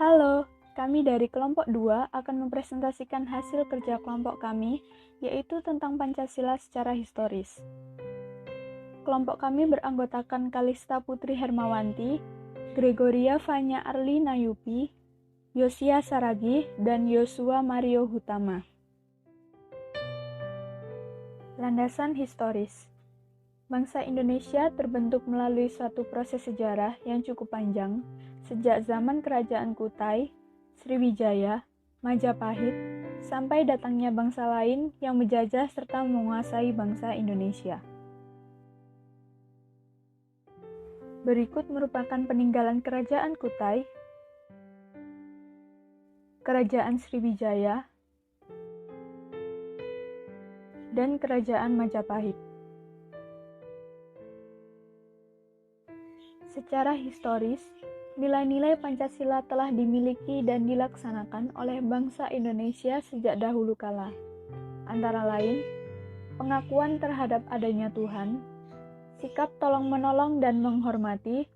Halo, kami dari kelompok 2 akan mempresentasikan hasil kerja kelompok kami, yaitu tentang Pancasila secara historis. Kelompok kami beranggotakan Kalista Putri Hermawanti, Gregoria Fanya Arli Nayupi, Yosia Saragi, dan Yosua Mario Hutama. Landasan historis. Bangsa Indonesia terbentuk melalui suatu proses sejarah yang cukup panjang, sejak zaman Kerajaan Kutai, Sriwijaya, Majapahit, sampai datangnya bangsa lain yang menjajah serta menguasai bangsa Indonesia. Berikut merupakan peninggalan Kerajaan Kutai, Kerajaan Sriwijaya, dan Kerajaan Majapahit. Secara historis, nilai-nilai Pancasila telah dimiliki dan dilaksanakan oleh bangsa Indonesia sejak dahulu kala. Antara lain, pengakuan terhadap adanya Tuhan, sikap tolong-menolong dan menghormati,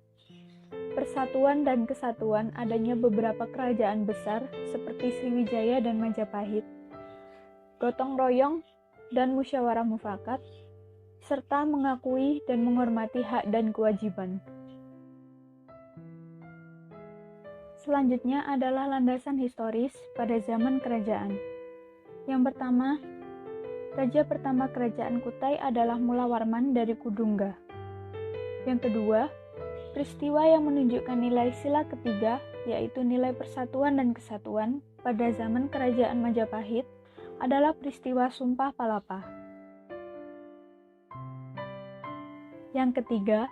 persatuan dan kesatuan adanya beberapa kerajaan besar seperti Sriwijaya dan Majapahit, gotong royong dan musyawarah mufakat, serta mengakui dan menghormati hak dan kewajiban. Selanjutnya adalah landasan historis pada zaman kerajaan. Yang pertama, raja pertama kerajaan Kutai adalah Mulawarman dari Kudungga. Yang kedua, peristiwa yang menunjukkan nilai sila ketiga, yaitu nilai persatuan dan kesatuan pada zaman kerajaan Majapahit, adalah peristiwa Sumpah Palapa. Yang ketiga,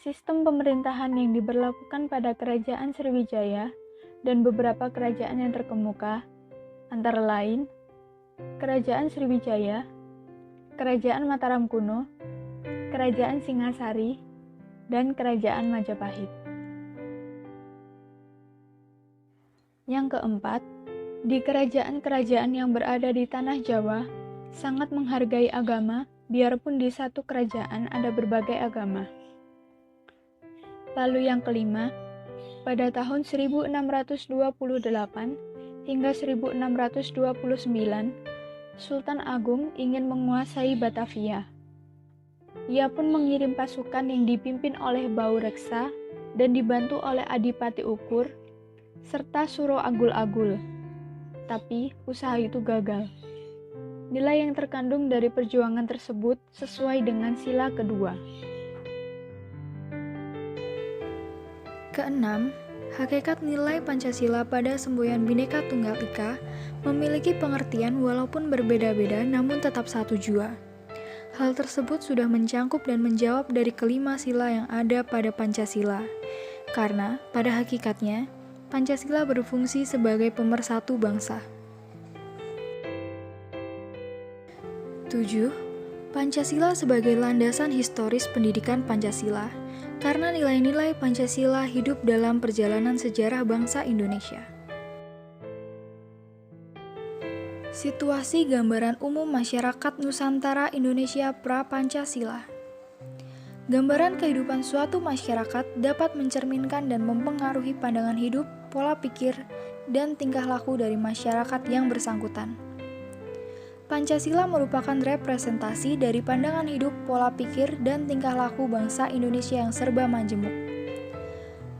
sistem pemerintahan yang diberlakukan pada Kerajaan Sriwijaya dan beberapa kerajaan yang terkemuka, antara lain Kerajaan Sriwijaya, Kerajaan Mataram Kuno, Kerajaan Singasari, dan Kerajaan Majapahit. Yang keempat, di kerajaan-kerajaan yang berada di tanah Jawa sangat menghargai agama, biarpun di satu kerajaan ada berbagai agama. Lalu yang kelima, pada tahun 1628 hingga 1629, Sultan Agung ingin menguasai Batavia. Ia pun mengirim pasukan yang dipimpin oleh Bau Reksa dan dibantu oleh Adipati Ukur, serta Suro Agul-Agul. Tapi usaha itu gagal. Nilai yang terkandung dari perjuangan tersebut sesuai dengan sila kedua. Keenam, hakikat nilai Pancasila pada semboyan Bhinneka Tunggal Ika memiliki pengertian walaupun berbeda-beda namun tetap satu jua. Hal tersebut sudah mencangkup dan menjawab dari kelima sila yang ada pada Pancasila. Karena pada hakikatnya, Pancasila berfungsi sebagai pemersatu bangsa. 7. Pancasila sebagai landasan historis pendidikan Pancasila. Karena nilai-nilai Pancasila hidup dalam perjalanan sejarah bangsa Indonesia. Situasi gambaran umum masyarakat Nusantara Indonesia pra-Pancasila. Gambaran kehidupan suatu masyarakat dapat mencerminkan dan mempengaruhi pandangan hidup, pola pikir, dan tingkah laku dari masyarakat yang bersangkutan. Pancasila merupakan representasi dari pandangan hidup, pola pikir, dan tingkah laku bangsa Indonesia yang serba majemuk.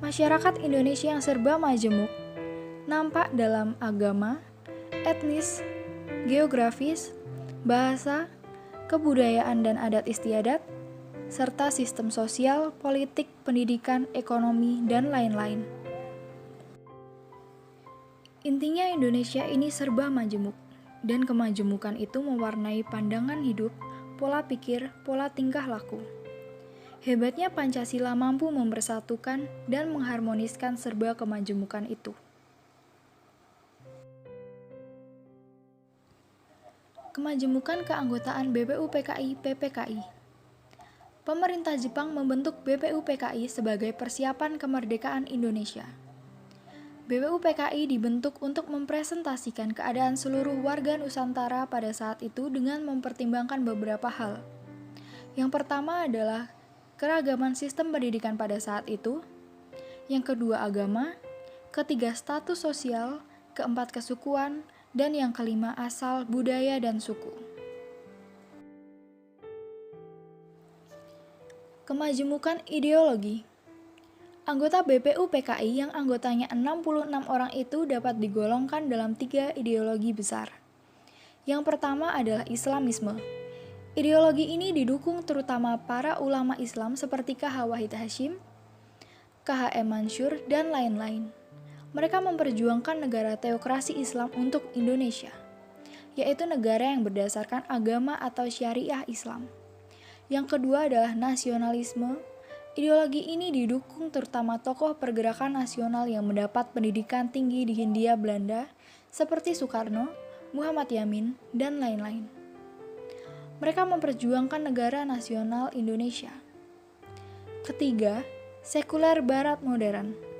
Masyarakat Indonesia yang serba majemuk nampak dalam agama, etnis, geografis, bahasa, kebudayaan dan adat istiadat, serta sistem sosial, politik, pendidikan, ekonomi, dan lain-lain. Intinya Indonesia ini serba majemuk. Dan kemajemukan itu mewarnai pandangan hidup, pola pikir, pola tingkah laku. Hebatnya Pancasila mampu mempersatukan dan mengharmoniskan serba kemajemukan itu. Kemajemukan keanggotaan BPUPKI-PPKI. Pemerintah Jepang membentuk BPUPKI sebagai persiapan kemerdekaan Indonesia. BPUPKI dibentuk untuk mempresentasikan keadaan seluruh warga Nusantara pada saat itu dengan mempertimbangkan beberapa hal. Yang pertama adalah keragaman sistem pendidikan pada saat itu. Yang kedua agama. ketiga status sosial, keempat kesukuan, dan yang kelima asal, budaya, dan suku. Kemajemukan ideologi. Anggota BPUPKI yang anggotanya 66 orang itu dapat digolongkan dalam 3 ideologi besar. Yang pertama adalah Islamisme. Ideologi ini didukung terutama para ulama Islam seperti K.H. Wahid Hasyim, K.H.M. Mansur, dan lain-lain. Mereka memperjuangkan negara teokrasi Islam untuk Indonesia, yaitu negara yang berdasarkan agama atau syariah Islam. Yang kedua adalah nasionalisme. Ideologi ini didukung terutama tokoh pergerakan nasional yang mendapat pendidikan tinggi di Hindia Belanda seperti Soekarno, Muhammad Yamin, dan lain-lain. Mereka memperjuangkan negara nasional Indonesia. Ketiga, sekuler barat modern.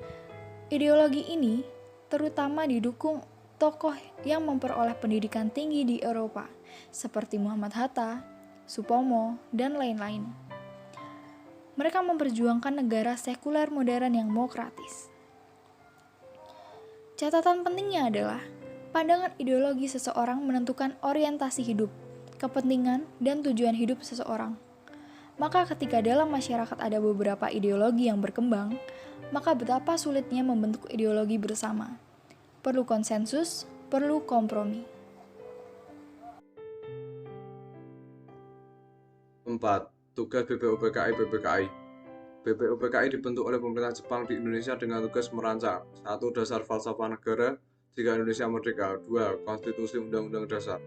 Ideologi ini terutama didukung tokoh yang memperoleh pendidikan tinggi di Eropa seperti Muhammad Hatta, Supomo, dan lain-lain. Mereka memperjuangkan negara sekuler modern yang demokratis. Catatan pentingnya adalah pandangan ideologi seseorang menentukan orientasi hidup, kepentingan, dan tujuan hidup seseorang. Maka ketika dalam masyarakat ada beberapa ideologi yang berkembang, maka betapa sulitnya membentuk ideologi bersama. Perlu konsensus, perlu kompromi. 4. Tugas BPUPKI. BPUPKI dibentuk oleh pemerintah Jepang di Indonesia dengan tugas merancang 1. Dasar falsafah negara jika Indonesia merdeka. 2. Konstitusi Undang-Undang Dasar.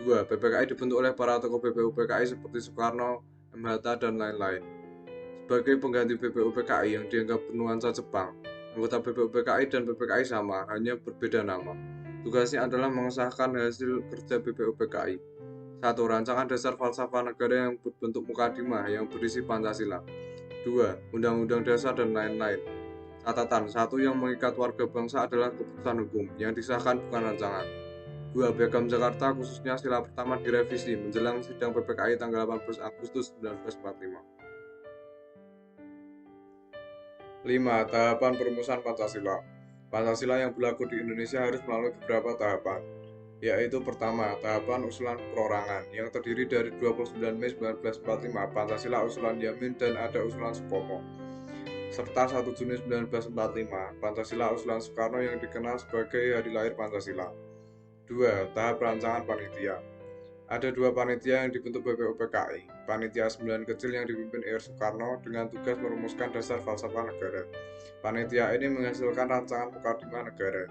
2. BPKI dibentuk oleh para tokoh BPUPKI seperti Soekarno, M. Hatta, dan lain-lain. Sebagai pengganti BPUPKI yang dianggap bernuansa Jepang, anggota BPUPKI dan BPKI sama, hanya berbeda nama. Tugasnya adalah mengesahkan hasil kerja BPUPKI. 1. Rancangan dasar falsafah negara yang berbentuk mukadimah yang berisi Pancasila. 2. Undang-undang dasar dan lain-lain. Catatan, 1. Yang mengikat warga bangsa adalah keputusan hukum, yang disahkan bukan rancangan. 2. Piagam Jakarta khususnya sila pertama direvisi menjelang sidang PPKI tanggal 18 Agustus 1945. 5. Tahapan perumusan Pancasila. Pancasila yang berlaku di Indonesia harus melalui beberapa tahapan, yaitu pertama, tahapan usulan perorangan yang terdiri dari 29 Mei 1945 Pancasila usulan Yamin dan ada usulan Supomo, serta 1 Juni 1945 Pancasila usulan Soekarno yang dikenal sebagai Hari Lahir Pancasila. 2. Tahap rancangan panitia. Ada 2 panitia yang dibentuk BPUPKI. Panitia 9 kecil yang dipimpin Ir Soekarno dengan tugas merumuskan dasar falsafah negara. Panitia ini menghasilkan rancangan mukadimah negara,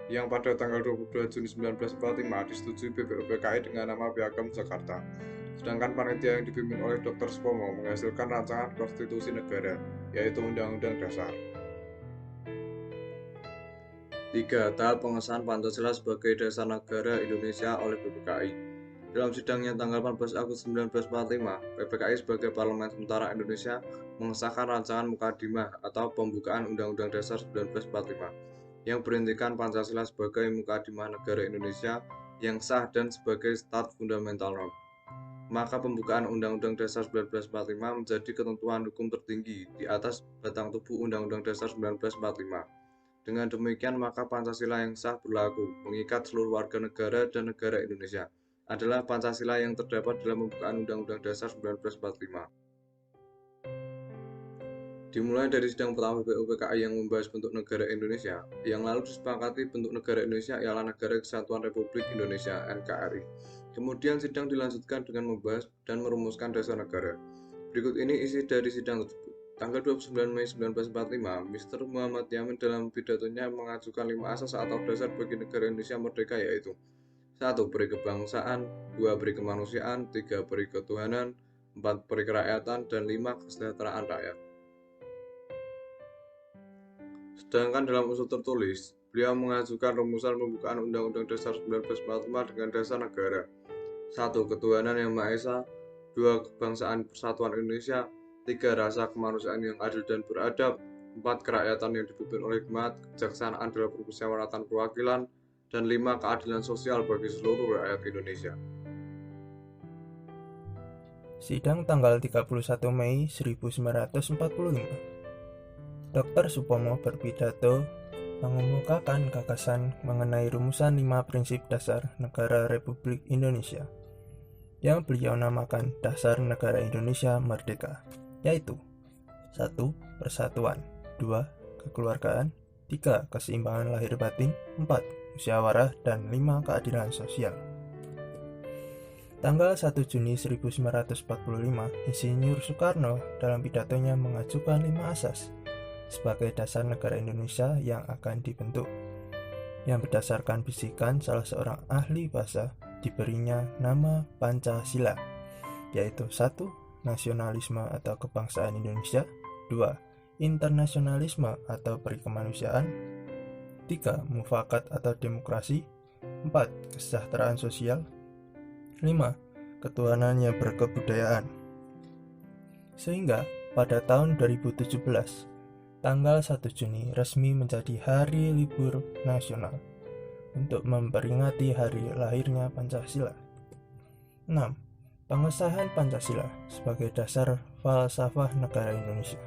yang pada tanggal 22 Juni 1945 disetujui BPUPKI dengan nama Piagam Jakarta. Sedangkan panitia yang dipimpin oleh Dr. Supomo menghasilkan rancangan konstitusi negara, yaitu Undang-Undang Dasar. 3. Tahap pengesahan Pancasila sebagai dasar negara Indonesia oleh BPKI. Dalam sidangnya tanggal 14 Agustus 1945, PPKI sebagai Parlemen Sementara Indonesia mengesahkan rancangan mukadimah atau pembukaan Undang-Undang Dasar 1945. Yang berintikan Pancasila sebagai mukadimah negara Indonesia yang sah dan sebagai stat fundamental norm. Maka pembukaan Undang-Undang Dasar 1945 menjadi ketentuan hukum tertinggi di atas batang tubuh Undang-Undang Dasar 1945. Dengan demikian maka Pancasila yang sah berlaku, mengikat seluruh warga negara dan negara Indonesia, adalah Pancasila yang terdapat dalam pembukaan Undang-Undang Dasar 1945. Dimulai dari sidang pertama BPUPKI yang membahas bentuk negara Indonesia, yang lalu disepakati bentuk negara Indonesia ialah Negara Kesatuan Republik Indonesia (NKRI). Kemudian sidang dilanjutkan dengan membahas dan merumuskan dasar negara. Berikut ini isi dari sidang tersebut. Tanggal 29 Mei 1945, Mr. Muhammad Yamin dalam pidatonya mengajukan 5 asas atau dasar bagi negara Indonesia merdeka, yaitu 1. Peri kebangsaan, 2. Peri kemanusiaan, 3. Peri ketuhanan, 4. Peri kerakyatan, dan 5. Kesejahteraan rakyat. Sedangkan dalam usul tertulis, beliau mengajukan rumusan pembukaan Undang-Undang Dasar 1945 dengan dasar negara. 1. Ketuhanan yang Maha Esa, 2. Kebangsaan Persatuan Indonesia, 3. Rasa kemanusiaan yang adil dan beradab, 4. Kerakyatan yang dipimpin oleh hikmat, kejaksanaan dalam permusyawaratan perwakilan, dan 5. Keadilan sosial bagi seluruh rakyat Indonesia. Sidang tanggal 31 Mei 1945. Dr. Supomo berpidato mengemukakan gagasan mengenai rumusan 5 prinsip dasar negara Republik Indonesia yang beliau namakan Dasar Negara Indonesia Merdeka, yaitu 1. Persatuan, 2. Kekeluargaan, 3. Keseimbangan lahir batin, 4. Musyawarah, dan 5. Keadilan sosial. Tanggal 1 Juni 1945, Insinyur Soekarno dalam pidatonya mengajukan 5 asas sebagai dasar negara Indonesia yang akan dibentuk, yang berdasarkan bisikan salah seorang ahli bahasa diberinya nama Pancasila, yaitu 1. Nasionalisme atau kebangsaan Indonesia, 2. Internasionalisme atau perikemanusiaan, 3. Mufakat atau demokrasi, 4. Kesejahteraan sosial, 5. Ketuhanan yang berkebudayaan. Sehingga pada tahun 2017, tanggal 1 Juni resmi menjadi hari libur nasional untuk memperingati hari lahirnya Pancasila. 6. Pengesahan Pancasila sebagai dasar falsafah negara Indonesia.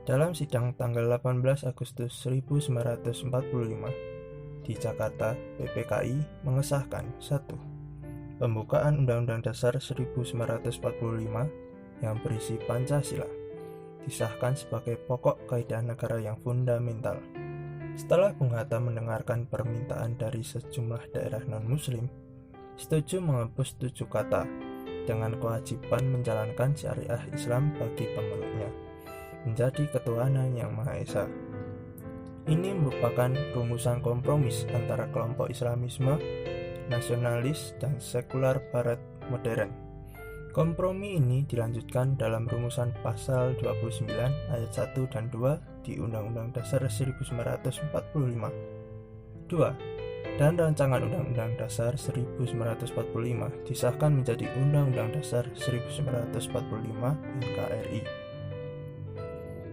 Dalam sidang tanggal 18 Agustus 1945 di Jakarta, PPKI mengesahkan 1. Pembukaan Undang-Undang Dasar 1945 yang berisi Pancasila disahkan sebagai pokok kaidah negara yang fundamental. Setelah Bung Hatta mendengarkan permintaan dari sejumlah daerah non-muslim, setuju menghapus 7 kata dengan kewajiban menjalankan syariah Islam bagi pemeluknya, menjadi ketuhanan yang Maha Esa. Ini merupakan rumusan kompromis antara kelompok Islamisme, nasionalis, dan sekular Barat modern. Kompromi ini dilanjutkan dalam rumusan pasal 29 ayat 1 dan 2 di Undang-Undang Dasar 1945. 2. Dan rancangan Undang-Undang Dasar 1945 disahkan menjadi Undang-Undang Dasar 1945 NKRI.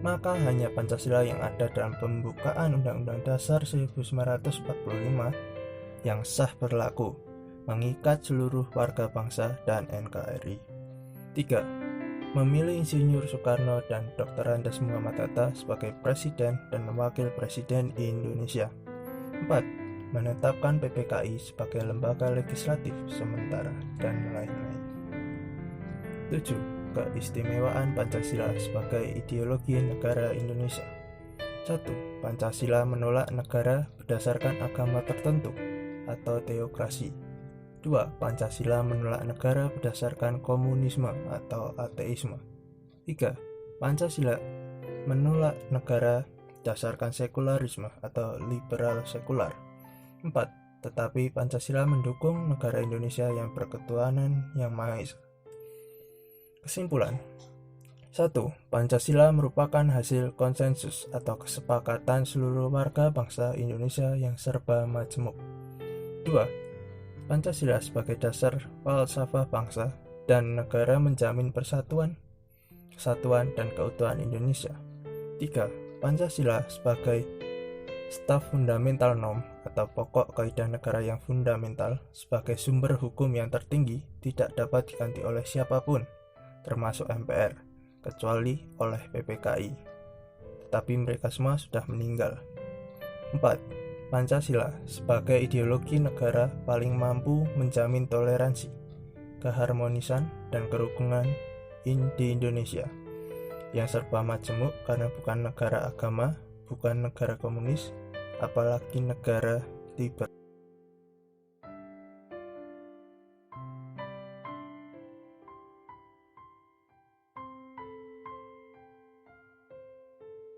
Maka hanya Pancasila yang ada dalam pembukaan Undang-Undang Dasar 1945 yang sah berlaku, mengikat seluruh warga bangsa dan NKRI. 3. Memilih Insinyur Soekarno dan Dr. Andes Muhammad Hatta sebagai Presiden dan Wakil Presiden Indonesia. 4. Menetapkan PPKI sebagai lembaga legislatif sementara, dan lain-lain. 7. Keistimewaan Pancasila sebagai ideologi negara Indonesia. 1. Pancasila menolak negara berdasarkan agama tertentu atau teokrasi. 2. Pancasila menolak negara berdasarkan komunisme atau ateisme. 3. Pancasila menolak negara berdasarkan sekularisme atau liberal sekular. 4. Tetapi Pancasila mendukung negara Indonesia yang berketuhanan yang Maha Esa. Kesimpulan. 1. Pancasila merupakan hasil konsensus atau kesepakatan seluruh warga bangsa Indonesia yang serba majemuk. 2. Pancasila sebagai dasar falsafah bangsa dan negara menjamin persatuan, kesatuan, dan keutuhan Indonesia. 3. Pancasila sebagai staf fundamental norm atau pokok kaidah negara yang fundamental sebagai sumber hukum yang tertinggi tidak dapat diganti oleh siapapun, termasuk MPR, kecuali oleh PPKI. Tetapi mereka semua sudah meninggal. 4. Pancasila sebagai ideologi negara paling mampu menjamin toleransi, keharmonisan, dan kerukunan di Indonesia yang serba majemuk karena bukan negara agama, bukan negara komunis, apalagi negara liberal.